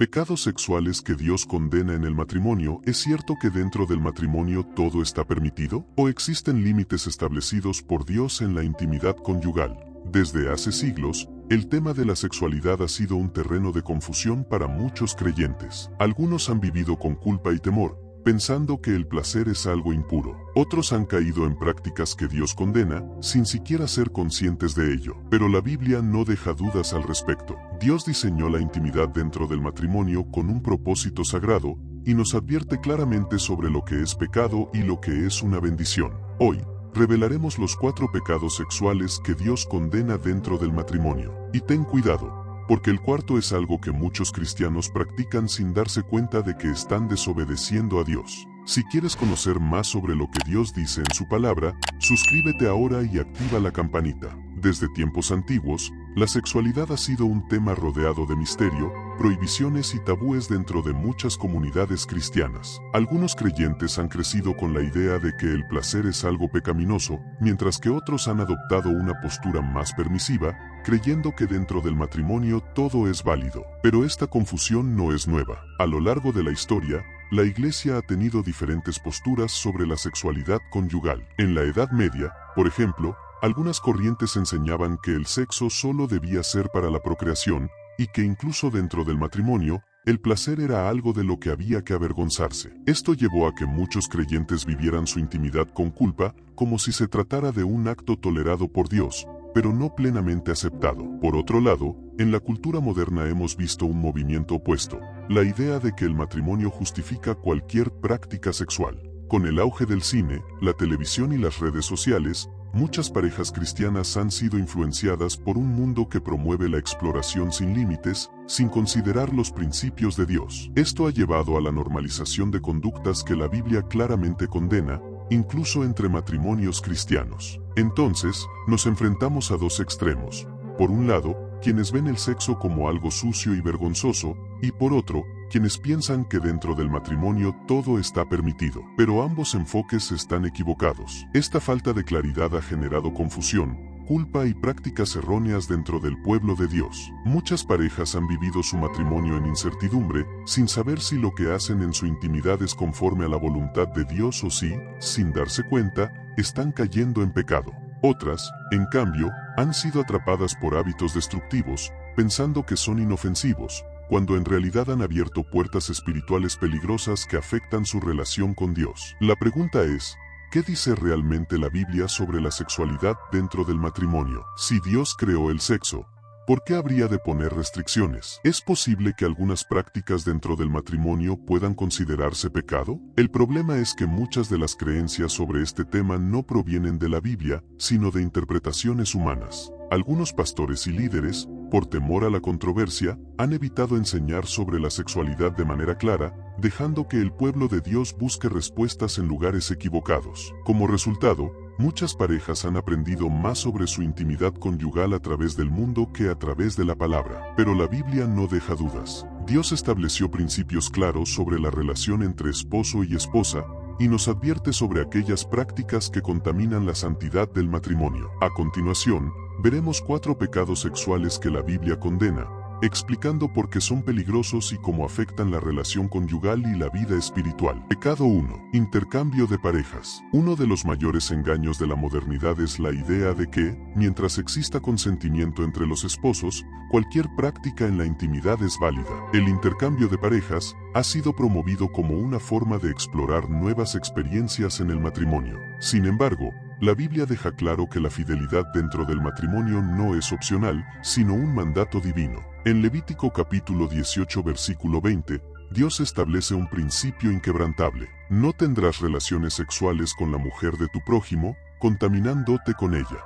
Pecados sexuales que Dios condena en el matrimonio. ¿Es cierto que dentro del matrimonio todo está permitido? ¿O existen límites establecidos por Dios en la intimidad conyugal? Desde hace siglos, el tema de la sexualidad ha sido un terreno de confusión para muchos creyentes. Algunos han vivido con culpa y temor, pensando que el placer es algo impuro. Otros han caído en prácticas que Dios condena, sin siquiera ser conscientes de ello. Pero la Biblia no deja dudas al respecto. Dios diseñó la intimidad dentro del matrimonio con un propósito sagrado, y nos advierte claramente sobre lo que es pecado y lo que es una bendición. Hoy, revelaremos los 4 pecados sexuales que Dios condena dentro del matrimonio. Y ten cuidado, porque el cuarto es algo que muchos cristianos practican sin darse cuenta de que están desobedeciendo a Dios. Si quieres conocer más sobre lo que Dios dice en su palabra, suscríbete ahora y activa la campanita. Desde tiempos antiguos, la sexualidad ha sido un tema rodeado de misterio, prohibiciones y tabúes dentro de muchas comunidades cristianas. Algunos creyentes han crecido con la idea de que el placer es algo pecaminoso, mientras que otros han adoptado una postura más permisiva, creyendo que dentro del matrimonio todo es válido. Pero esta confusión no es nueva. A lo largo de la historia, la Iglesia ha tenido diferentes posturas sobre la sexualidad conyugal. En la Edad Media, por ejemplo, algunas corrientes enseñaban que el sexo solo debía ser para la procreación, y que incluso dentro del matrimonio, el placer era algo de lo que había que avergonzarse. Esto llevó a que muchos creyentes vivieran su intimidad con culpa, como si se tratara de un acto tolerado por Dios, pero no plenamente aceptado. Por otro lado, en la cultura moderna hemos visto un movimiento opuesto, la idea de que el matrimonio justifica cualquier práctica sexual. Con el auge del cine, la televisión y las redes sociales, muchas parejas cristianas han sido influenciadas por un mundo que promueve la exploración sin límites, sin considerar los principios de Dios. Esto ha llevado a la normalización de conductas que la Biblia claramente condena, incluso entre matrimonios cristianos. Entonces, nos enfrentamos a 2 extremos. Por un lado, quienes ven el sexo como algo sucio y vergonzoso, y por otro, quienes piensan que dentro del matrimonio todo está permitido. Pero ambos enfoques están equivocados. Esta falta de claridad ha generado confusión, culpa y prácticas erróneas dentro del pueblo de Dios. Muchas parejas han vivido su matrimonio en incertidumbre, sin saber si lo que hacen en su intimidad es conforme a la voluntad de Dios o si, sin darse cuenta, están cayendo en pecado. Otras, en cambio, han sido atrapadas por hábitos destructivos, pensando que son inofensivos, cuando en realidad han abierto puertas espirituales peligrosas que afectan su relación con Dios. La pregunta es, ¿qué dice realmente la Biblia sobre la sexualidad dentro del matrimonio? Si Dios creó el sexo, ¿por qué habría de poner restricciones? ¿Es posible que algunas prácticas dentro del matrimonio puedan considerarse pecado? El problema es que muchas de las creencias sobre este tema no provienen de la Biblia, sino de interpretaciones humanas. Algunos pastores y líderes, por temor a la controversia, han evitado enseñar sobre la sexualidad de manera clara, dejando que el pueblo de Dios busque respuestas en lugares equivocados. Como resultado, muchas parejas han aprendido más sobre su intimidad conyugal a través del mundo que a través de la palabra. Pero la Biblia no deja dudas. Dios estableció principios claros sobre la relación entre esposo y esposa, y nos advierte sobre aquellas prácticas que contaminan la santidad del matrimonio. A continuación, veremos 4 pecados sexuales que la Biblia condena, explicando por qué son peligrosos y cómo afectan la relación conyugal y la vida espiritual. Pecado 1. Intercambio de parejas. Uno de los mayores engaños de la modernidad es la idea de que, mientras exista consentimiento entre los esposos, cualquier práctica en la intimidad es válida. El intercambio de parejas ha sido promovido como una forma de explorar nuevas experiencias en el matrimonio. Sin embargo, la Biblia deja claro que la fidelidad dentro del matrimonio no es opcional, sino un mandato divino. En Levítico capítulo 18 versículo 20, Dios establece un principio inquebrantable. No tendrás relaciones sexuales con la mujer de tu prójimo, contaminándote con ella.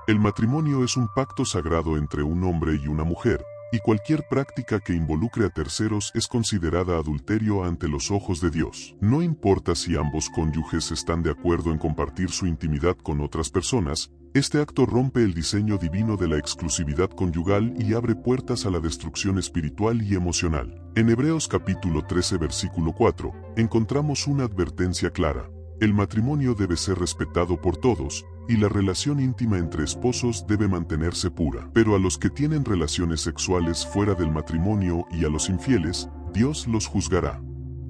El matrimonio es un pacto sagrado entre un hombre y una mujer, y cualquier práctica que involucre a terceros es considerada adulterio ante los ojos de Dios. No importa si ambos cónyuges están de acuerdo en compartir su intimidad con otras personas, este acto rompe el diseño divino de la exclusividad conyugal y abre puertas a la destrucción espiritual y emocional. En Hebreos capítulo 13 versículo 4, encontramos una advertencia clara. El matrimonio debe ser respetado por todos, y la relación íntima entre esposos debe mantenerse pura. Pero a los que tienen relaciones sexuales fuera del matrimonio y a los infieles, Dios los juzgará.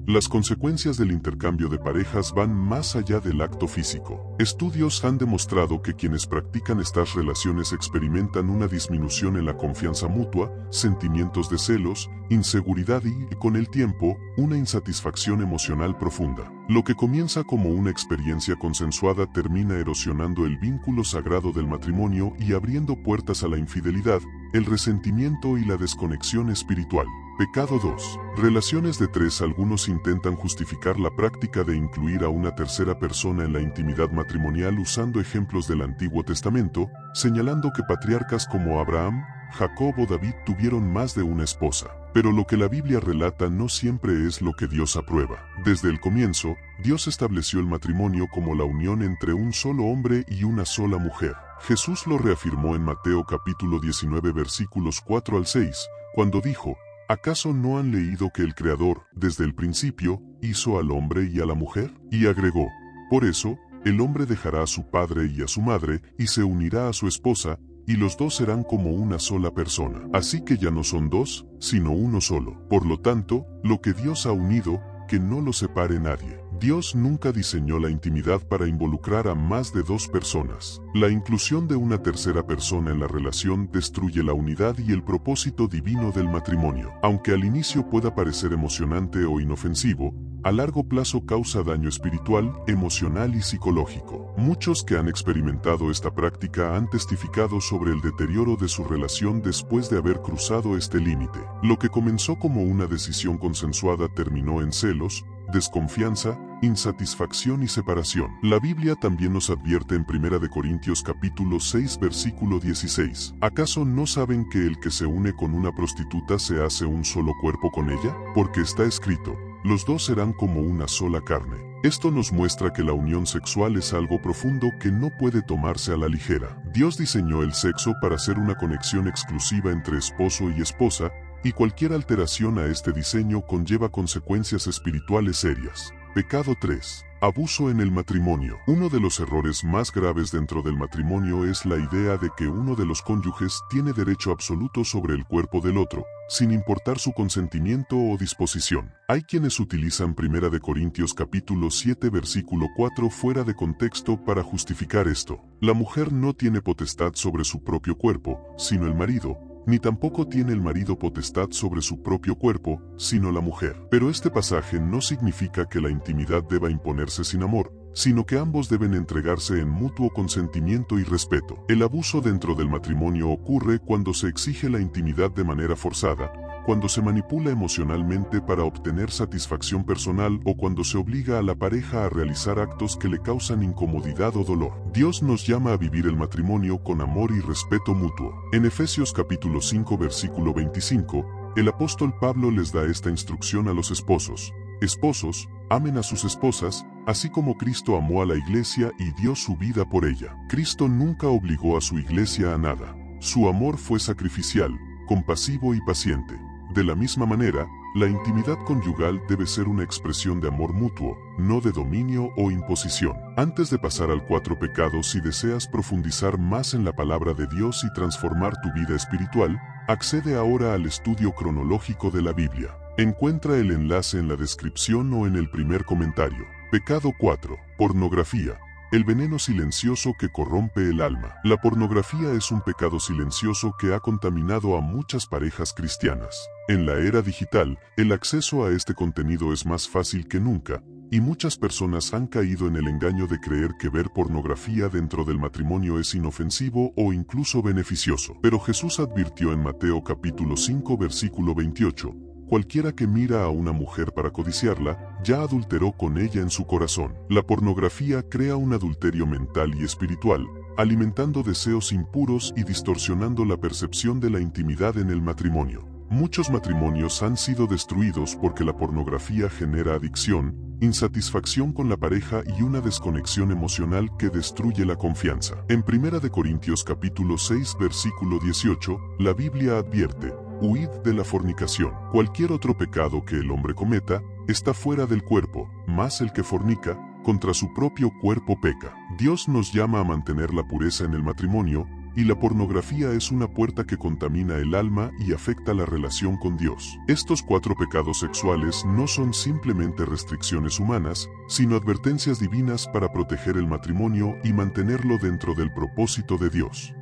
Las consecuencias del intercambio de parejas van más allá del acto físico. Estudios han demostrado que quienes practican estas relaciones experimentan una disminución en la confianza mutua, sentimientos de celos, inseguridad y, con el tiempo, una insatisfacción emocional profunda. Lo que comienza como una experiencia consensuada termina erosionando el vínculo sagrado del matrimonio y abriendo puertas a la infidelidad, el resentimiento y la desconexión espiritual. Pecado 2. Relaciones de tres. Algunos intentan justificar la práctica de incluir a una tercera persona en la intimidad matrimonial usando ejemplos del Antiguo Testamento, señalando que patriarcas como Abraham, Jacob o David tuvieron más de una esposa. Pero lo que la Biblia relata no siempre es lo que Dios aprueba. Desde el comienzo, Dios estableció el matrimonio como la unión entre un solo hombre y una sola mujer. Jesús lo reafirmó en Mateo capítulo 19 versículos 4 al 6, cuando dijo: ¿Acaso no han leído que el Creador, desde el principio, hizo al hombre y a la mujer? Y agregó: por eso, el hombre dejará a su padre y a su madre, y se unirá a su esposa, y los dos serán como una sola persona. Así que ya no son dos, sino uno solo. Por lo tanto, lo que Dios ha unido, que no lo separe nadie. Dios nunca diseñó la intimidad para involucrar a más de dos personas. La inclusión de una tercera persona en la relación destruye la unidad y el propósito divino del matrimonio. Aunque al inicio pueda parecer emocionante o inofensivo, a largo plazo causa daño espiritual, emocional y psicológico. Muchos que han experimentado esta práctica han testificado sobre el deterioro de su relación después de haber cruzado este límite. Lo que comenzó como una decisión consensuada terminó en celos, desconfianza, insatisfacción y separación. La Biblia también nos advierte en 1 Corintios capítulo 6 versículo 16. ¿Acaso no saben que el que se une con una prostituta se hace un solo cuerpo con ella? Porque está escrito: los dos serán como una sola carne. Esto nos muestra que la unión sexual es algo profundo que no puede tomarse a la ligera. Dios diseñó el sexo para ser una conexión exclusiva entre esposo y esposa, y cualquier alteración a este diseño conlleva consecuencias espirituales serias. Pecado 3. Abuso en el matrimonio. Uno de los errores más graves dentro del matrimonio es la idea de que uno de los cónyuges tiene derecho absoluto sobre el cuerpo del otro, sin importar su consentimiento o disposición. Hay quienes utilizan 1 Corintios capítulo 7 versículo 4 fuera de contexto para justificar esto. La mujer no tiene potestad sobre su propio cuerpo, sino el marido, ni tampoco tiene el marido potestad sobre su propio cuerpo, sino la mujer. Pero este pasaje no significa que la intimidad deba imponerse sin amor, sino que ambos deben entregarse en mutuo consentimiento y respeto. El abuso dentro del matrimonio ocurre cuando se exige la intimidad de manera forzada, cuando se manipula emocionalmente para obtener satisfacción personal o cuando se obliga a la pareja a realizar actos que le causan incomodidad o dolor. Dios nos llama a vivir el matrimonio con amor y respeto mutuo. En Efesios capítulo 5 versículo 25, el apóstol Pablo les da esta instrucción a los esposos: esposos, amen a sus esposas, así como Cristo amó a la iglesia y dio su vida por ella. Cristo nunca obligó a su iglesia a nada. Su amor fue sacrificial, compasivo y paciente. De la misma manera, la intimidad conyugal debe ser una expresión de amor mutuo, no de dominio o imposición. Antes de pasar al 4 pecados, si deseas profundizar más en la palabra de Dios y transformar tu vida espiritual, accede ahora al estudio cronológico de la Biblia. Encuentra el enlace en la descripción o en el primer comentario. Pecado 4. Pornografía. El veneno silencioso que corrompe el alma. La pornografía es un pecado silencioso que ha contaminado a muchas parejas cristianas. En la era digital, el acceso a este contenido es más fácil que nunca, y muchas personas han caído en el engaño de creer que ver pornografía dentro del matrimonio es inofensivo o incluso beneficioso. Pero Jesús advirtió en Mateo capítulo 5 versículo 28, cualquiera que mira a una mujer para codiciarla, ya adulteró con ella en su corazón. La pornografía crea un adulterio mental y espiritual, alimentando deseos impuros y distorsionando la percepción de la intimidad en el matrimonio. Muchos matrimonios han sido destruidos porque la pornografía genera adicción, insatisfacción con la pareja y una desconexión emocional que destruye la confianza. En 1 Corintios capítulo 6 versículo 18, la Biblia advierte: huid de la fornicación. Cualquier otro pecado que el hombre cometa está fuera del cuerpo, mas el que fornica, contra su propio cuerpo peca. Dios nos llama a mantener la pureza en el matrimonio, y la pornografía es una puerta que contamina el alma y afecta la relación con Dios. Estos 4 pecados sexuales no son simplemente restricciones humanas, sino advertencias divinas para proteger el matrimonio y mantenerlo dentro del propósito de Dios.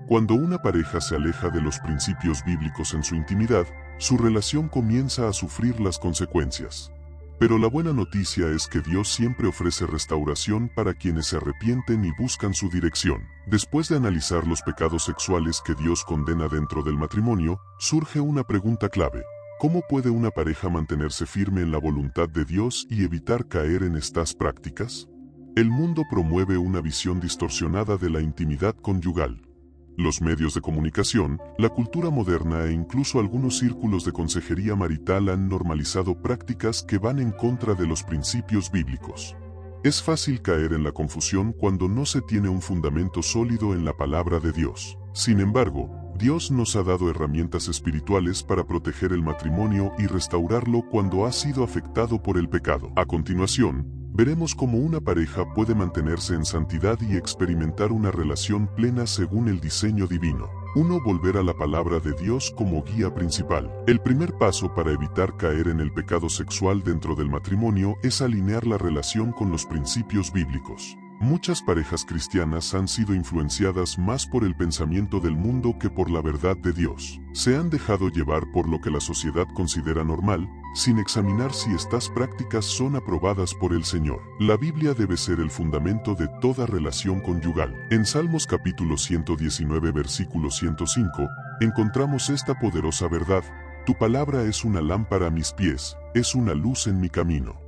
Cuando una pareja se aleja de los principios bíblicos en su intimidad, su relación comienza a sufrir las consecuencias. Pero la buena noticia es que Dios siempre ofrece restauración para quienes se arrepienten y buscan su dirección. Después de analizar los pecados sexuales que Dios condena dentro del matrimonio, surge una pregunta clave. ¿Cómo puede una pareja mantenerse firme en la voluntad de Dios y evitar caer en estas prácticas? El mundo promueve una visión distorsionada de la intimidad conyugal. Los medios de comunicación, la cultura moderna e incluso algunos círculos de consejería marital han normalizado prácticas que van en contra de los principios bíblicos. Es fácil caer en la confusión cuando no se tiene un fundamento sólido en la palabra de Dios. Sin embargo, Dios nos ha dado herramientas espirituales para proteger el matrimonio y restaurarlo cuando ha sido afectado por el pecado. A continuación, veremos cómo una pareja puede mantenerse en santidad y experimentar una relación plena según el diseño divino. 1. Volver a la palabra de Dios como guía principal. El primer paso para evitar caer en el pecado sexual dentro del matrimonio es alinear la relación con los principios bíblicos. Muchas parejas cristianas han sido influenciadas más por el pensamiento del mundo que por la verdad de Dios. Se han dejado llevar por lo que la sociedad considera normal, sin examinar si estas prácticas son aprobadas por el Señor. La Biblia debe ser el fundamento de toda relación conyugal. En Salmos capítulo 119 versículo 105, encontramos esta poderosa verdad: tu palabra es una lámpara a mis pies, es una luz en mi camino.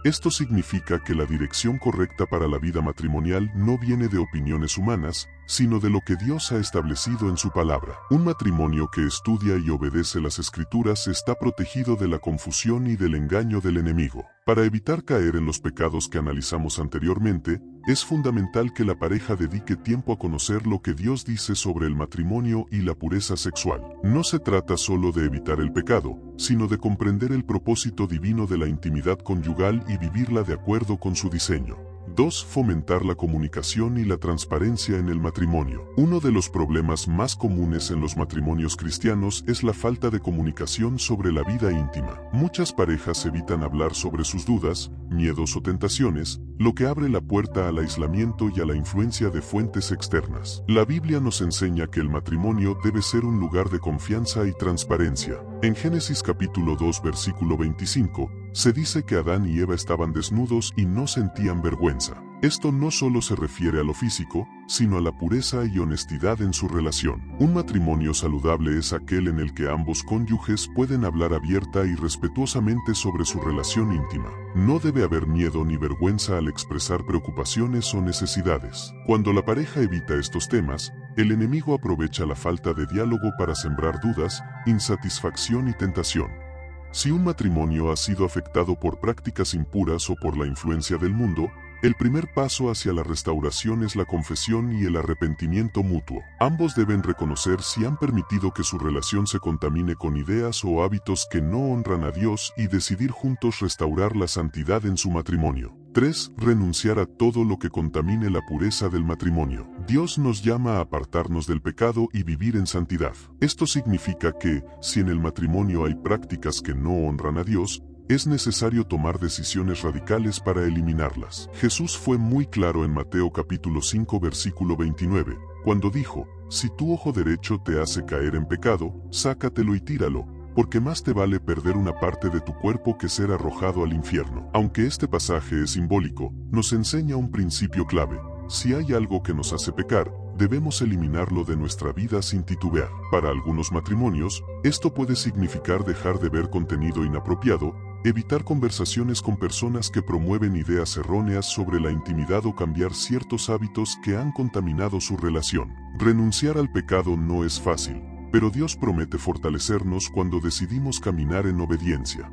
Esto significa que la dirección correcta para la vida matrimonial no viene de opiniones humanas, sino de lo que Dios ha establecido en su palabra. Un matrimonio que estudia y obedece las Escrituras está protegido de la confusión y del engaño del enemigo. Para evitar caer en los pecados que analizamos anteriormente, es fundamental que la pareja dedique tiempo a conocer lo que Dios dice sobre el matrimonio y la pureza sexual. No se trata solo de evitar el pecado, sino de comprender el propósito divino de la intimidad conyugal y vivirla de acuerdo con su diseño. 2. Fomentar la comunicación y la transparencia en el matrimonio. Uno de los problemas más comunes en los matrimonios cristianos es la falta de comunicación sobre la vida íntima. Muchas parejas evitan hablar sobre sus dudas, miedos o tentaciones, lo que abre la puerta al aislamiento y a la influencia de fuentes externas. La Biblia nos enseña que el matrimonio debe ser un lugar de confianza y transparencia. En Génesis capítulo 2 versículo 25, se dice que Adán y Eva estaban desnudos y no sentían vergüenza. Esto no solo se refiere a lo físico, sino a la pureza y honestidad en su relación. Un matrimonio saludable es aquel en el que ambos cónyuges pueden hablar abierta y respetuosamente sobre su relación íntima. No debe haber miedo ni vergüenza al expresar preocupaciones o necesidades. Cuando la pareja evita estos temas, el enemigo aprovecha la falta de diálogo para sembrar dudas, insatisfacción y tentación. Si un matrimonio ha sido afectado por prácticas impuras o por la influencia del mundo, el primer paso hacia la restauración es la confesión y el arrepentimiento mutuo. Ambos deben reconocer si han permitido que su relación se contamine con ideas o hábitos que no honran a Dios y decidir juntos restaurar la santidad en su matrimonio. 3. Renunciar a todo lo que contamine la pureza del matrimonio. Dios nos llama a apartarnos del pecado y vivir en santidad. Esto significa que, si en el matrimonio hay prácticas que no honran a Dios, es necesario tomar decisiones radicales para eliminarlas. Jesús fue muy claro en Mateo capítulo 5 versículo 29, cuando dijo: si tu ojo derecho te hace caer en pecado, sácatelo y tíralo, porque más te vale perder una parte de tu cuerpo que ser arrojado al infierno. Aunque este pasaje es simbólico, nos enseña un principio clave: si hay algo que nos hace pecar, debemos eliminarlo de nuestra vida sin titubear. Para algunos matrimonios, esto puede significar dejar de ver contenido inapropiado, evitar conversaciones con personas que promueven ideas erróneas sobre la intimidad o cambiar ciertos hábitos que han contaminado su relación. Renunciar al pecado no es fácil, pero Dios promete fortalecernos cuando decidimos caminar en obediencia.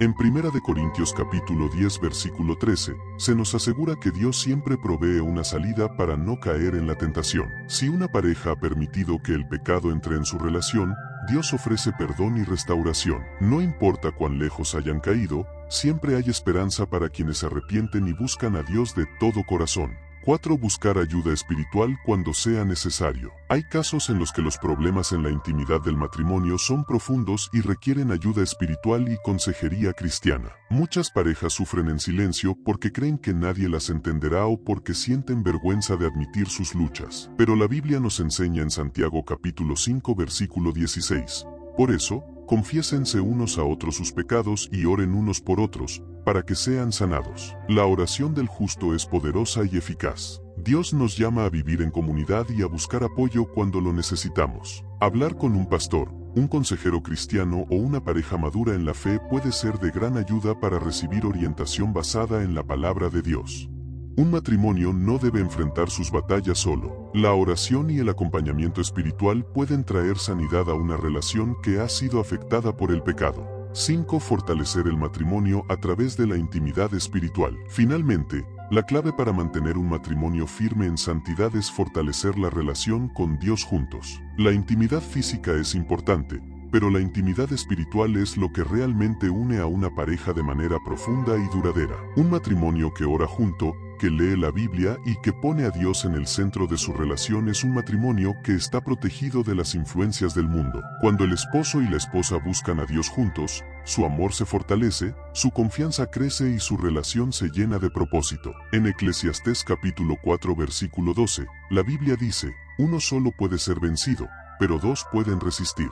En 1 Corintios capítulo 10 versículo 13, se nos asegura que Dios siempre provee una salida para no caer en la tentación. Si una pareja ha permitido que el pecado entre en su relación, Dios ofrece perdón y restauración. No importa cuán lejos hayan caído, siempre hay esperanza para quienes se arrepienten y buscan a Dios de todo corazón. 4. Buscar ayuda espiritual cuando sea necesario. Hay casos en los que los problemas en la intimidad del matrimonio son profundos y requieren ayuda espiritual y consejería cristiana. Muchas parejas sufren en silencio porque creen que nadie las entenderá o porque sienten vergüenza de admitir sus luchas. Pero la Biblia nos enseña en Santiago capítulo 5 versículo 16. Por eso, confiésense unos a otros sus pecados y oren unos por otros, para que sean sanados. La oración del justo es poderosa y eficaz. Dios nos llama a vivir en comunidad y a buscar apoyo cuando lo necesitamos. Hablar con un pastor, un consejero cristiano o una pareja madura en la fe puede ser de gran ayuda para recibir orientación basada en la palabra de Dios. Un matrimonio no debe enfrentar sus batallas solo. La oración y el acompañamiento espiritual pueden traer sanidad a una relación que ha sido afectada por el pecado. 5. Fortalecer el matrimonio a través de la intimidad espiritual. Finalmente, la clave para mantener un matrimonio firme en santidad es fortalecer la relación con Dios juntos. La intimidad física es importante, pero la intimidad espiritual es lo que realmente une a una pareja de manera profunda y duradera. Un matrimonio que ora junto, que lee la Biblia y que pone a Dios en el centro de su relación es un matrimonio que está protegido de las influencias del mundo. Cuando el esposo y la esposa buscan a Dios juntos, su amor se fortalece, su confianza crece y su relación se llena de propósito. En Eclesiastés capítulo 4 versículo 12, la Biblia dice, uno solo puede ser vencido, pero dos pueden resistir.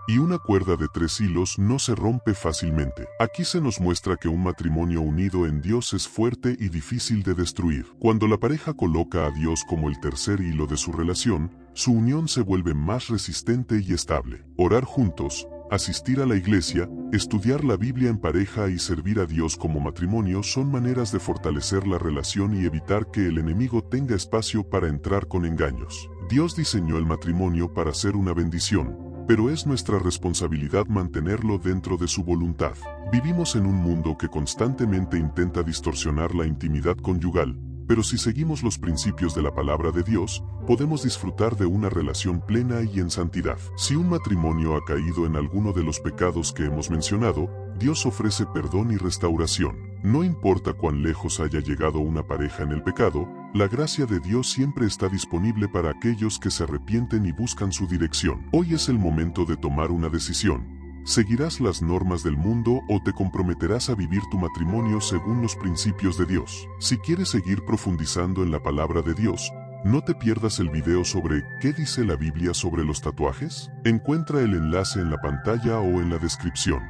Y una cuerda de 3 hilos no se rompe fácilmente. Aquí se nos muestra que un matrimonio unido en Dios es fuerte y difícil de destruir. Cuando la pareja coloca a Dios como el tercer hilo de su relación, su unión se vuelve más resistente y estable. Orar juntos, asistir a la iglesia, estudiar la Biblia en pareja y servir a Dios como matrimonio son maneras de fortalecer la relación y evitar que el enemigo tenga espacio para entrar con engaños. Dios diseñó el matrimonio para ser una bendición, pero es nuestra responsabilidad mantenerlo dentro de su voluntad. Vivimos en un mundo que constantemente intenta distorsionar la intimidad conyugal, pero si seguimos los principios de la palabra de Dios, podemos disfrutar de una relación plena y en santidad. Si un matrimonio ha caído en alguno de los pecados que hemos mencionado, Dios ofrece perdón y restauración. No importa cuán lejos haya llegado una pareja en el pecado, la gracia de Dios siempre está disponible para aquellos que se arrepienten y buscan su dirección. Hoy es el momento de tomar una decisión. ¿Seguirás las normas del mundo o te comprometerás a vivir tu matrimonio según los principios de Dios? Si quieres seguir profundizando en la palabra de Dios, no te pierdas el video sobre ¿qué dice la Biblia sobre los tatuajes? Encuentra el enlace en la pantalla o en la descripción.